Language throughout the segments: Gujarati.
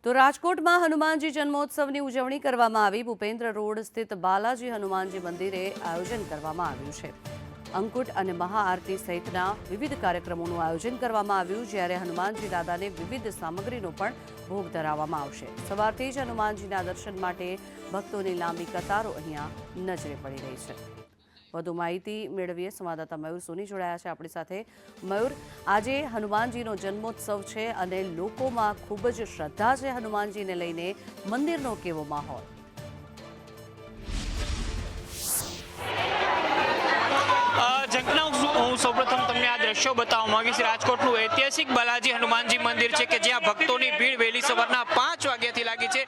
તો રાજકોટમાં હનુમાનજી જન્મોત્સવની ઉજવણી કરવામાં આવી। ભૂપેન્દ્ર રોડ સ્થિત બાલાજી હનુમાનજી મંદિરે આયોજન કરવામાં આવ્યું છે। અંકુટ અને મહાઆરતી સહિતના વિવિધ કાર્યક્રમોનું આયોજન કરવામાં આવ્યું, જ્યારે હનુમાનજી દાદાને વિવિધ સામગ્રીનો પણ ભોગ ધરાવવામાં આવશે। સવારથી જ હનુમાનજીના દર્શન માટે ભક્તોની લાંબી કતારો અહીંયા નજરે પડી રહી છે। વધુ માહિતી મેળવીએ, સંવાદદાતા મયુર સોની જોડાયા છે આપણી સાથે। મયુર, આજે હનુમાનજીનો જન્મોત્સવ છે અને લોકોમાં ખૂબ જ શ્રદ્ધા છે હનુમાનજીને લઈને, મંદિરનો કેવો માહોલ? હું સૌપ્રથમ તમને આ દ્રશ્યો બતાવવા માંગીશ। રાજકોટનું ઐતિહાસિક બાલાજી હનુમાનજી મંદિર છે કે જ્યાં ભક્તોની ભીડ વહેલી સવારના 5 વાગ્યાથી લાગી છે।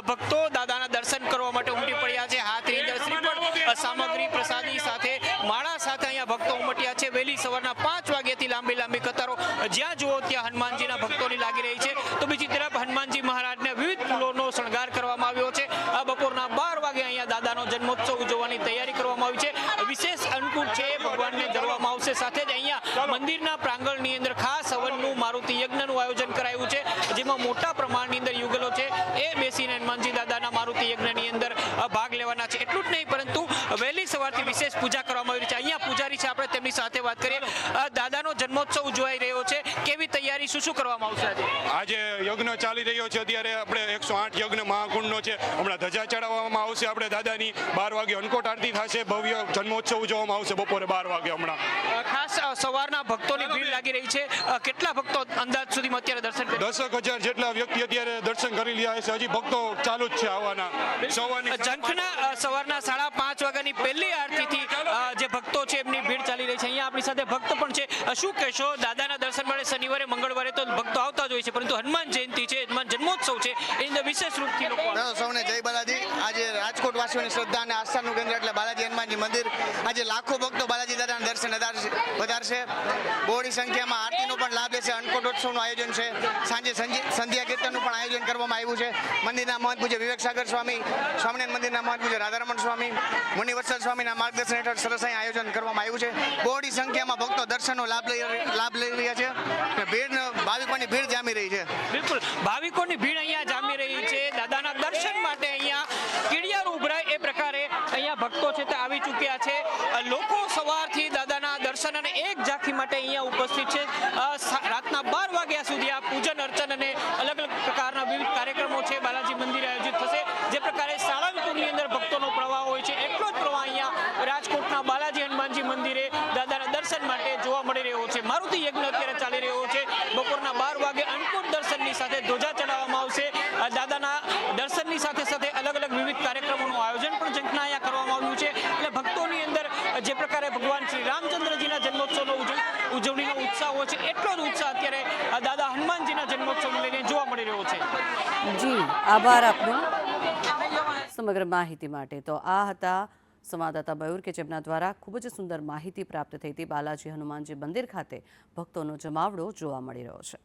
ભક્તો દાદાના દર્શન કરવા માટે ઉમટી પડ્યા છે। હાથની અંદર શ્રીફળ, સામગ્રી, પ્રસાદી સાથે માળા સાથે અહીંયા ભક્તો ઉમટ્યા છે। વહેલી સવારના 5 વાગ્યાથી લાંબી કતારો જ્યાં જુઓ ત્યાં હનુમાનજીના ભક્તોની લાગી રહી છે। તો બીજી તરફ હનુમાનજી મહારાજને વિવિધ ફૂલોનો શણગાર કરવામાં આવ્યો છે। બપોરના 12 વાગે અહીંયા દાદાનો જન્મોત્સવ ઉજવવાની તૈયારી કરવામાં આવી છે। વિશેષ અનુકૂળ છે, ભગવાનને ધરવામાં આવશે। સાથે જ અહીંયા મંદિરના પ્રાંગણની અંદર ખાસ હવનનું, મારુતિ યજ્ઞનું આયોજન કરાયું છે, જેમાં મોટા પ્રમાણની અંદર યુગલો છે એ બેસીને હનુમાનજી દાદાના મારુતિ યજ્ઞની અંદર ભાગ લેવાના છે। એટલું જ નહીં, પરંતુ વહેલી સવારથી વિશેષ પૂજા કરવામાં આવી છે। અહીંયા પૂજારી છે, આપણે તેમની સાથે વાત કરીએ। દાદાનો જન્મોત્સવ ઉજવાઈ રહ્યો છે, કેવી તૈયારી, શું કરવામાં આવશે? આજે યજ્ઞ ચાલી રહ્યો છે। અત્યારે આપણે 108 યજ્ઞ મહાકુંડનો છે, હમણાં ધજા ચડાવવામાં આવશે આપણે દાદાની। 12 વાગે અન્નકોટ આરતી થશે, ભવ્ય જન્મોત્સવ ઉજવવામાં આવશે બપોરે 12 વાગે। હમણાં ખાસ સવારના ભક્તોની ભીડ લાગી રહી છે। કેટલા ભક્તો અંદાજ સુધીમાં અત્યારે દર્શન કરી? 10,000 જેટલા વ્યક્તિ અત્યારે દર્શન કરી રહ્યા છે। હજી ભક્તો ચાલુ જ છે આવવાના। જંખના સવારના 5:30 વાગ્યાની પહેલી આરતીથી જે ભક્તો છે એમની ભીડ ચાલી રહી છે। અહીંયા આપણી સાથે ભક્ત પણ છે। શું કહેશો, દાદાના દર્શન માટે શનિવારે, મંગળવારે તો ભક્તો આવતા જ હોય છે, પરંતુ હનુમાન જયંતિ છે, હનુમાન જન્મોત્સવ છે, એની અંદર વિશેષ રૂપથી લોકો સૌને જય બાલાજી। આજે રાજકોટ વાસીઓની શ્રદ્ધા અને આસ્થાનું કેન્દ્ર એટલે બાલાજી હનુમાનજી મંદિર। આજે લાખો ભક્તો બાલાજી દાદાના દર્શન વધારશે। બહોળી સંખ્યામાં આરતીનો પણ લાભ લેશે। અન્નકોટોત્સવનું આયોજન છે, સાંજે સંધ્યા કીર્તનનું પણ આયોજન કરવામાં આવ્યું છે। મંદિરના મહંત પૂજ્ય વિવેક સાગર સ્વામી, સ્વામિનારાયણ મંદિરના મહંત પૂજ્ય રાધારમણ સ્વામી, મુનિવત્સલ સ્વામીના માર્ગદર્શન હેઠળ સરસ અહીં આયોજન કરવામાં આવ્યું છે। બહોળી સંખ્યામાં ભક્તો દર્શનનો લાભ લઈ રહ્યા છે। ભીડ, ભાવિકોની ભીડ જામી રહી છે। બિલકુલ, ભાવિકોની ભીડ અહીંયા જામી રહી છે। દાદાના દર્શન માટે અહીંયા કીડિયારું ઉભરાય એ પ્રકારે અહીંયા ભક્તો છે તે આવી ચૂક્યા છે। લોકો સવારથી દાદાના દર્શન અને એક ઝાંખી માટે અહીંયા ઉપસ્થિત છે। રાતના 12 વાગ્યા સુધી આ પૂજન અર્ચન અને અલગ પ્રકારના વિવિધ કાર્યક્રમો છે બાલાજી મંદિરે આયોજિત થશે। જે પ્રકારે સાળંગપુરની અંદર ભક્તોનો પ્રવાહ હોય છે, એટલો જ પ્રવાહ અહીંયા રાજકોટના બાલાજી હનુમાનજી મંદિરે દાદાના દર્શન માટે જોવા મળી રહ્યો છે। મારુતિ યજ્ઞ અત્યારે ચાલી રહ્યો છે। બપોરના 12 વાગે અન્નકૂટ દર્શનની સાથે ધ્વજા ચડાવવામાં આવશે। દાદાના દર્શનની સાથે અલગ વિવિધ કાર્યક્રમોનું આયોજન પણ જંખના અહીંયા કરવામાં આવ્યું છે। એટલે ભક્તોની અંદર જે પ્રકારે ભગવાન શ્રી રામચંદ્રજીના જન્મોત્સવનો ઉજવણીનો ઉત્સાહ હોય છે, એટલો જ ઉત્સાહ અત્યારે દાદા હનુમાનજીના જન્મોત્સવને લઈને જોવા મળી રહ્યો છે। જી, આભાર આપનો સમગ્ર માહિતી માટે। તો આ હતા સંવાદદાતા મયુર કે જેમના દ્વારા ખૂબ જ સુંદર માહિતી પ્રાપ્ત થઈ હતી। બાલાજી હનુમાનજી મંદિર ખાતે ભક્તોનો જમાવડો જોવા મળી રહ્યો છે।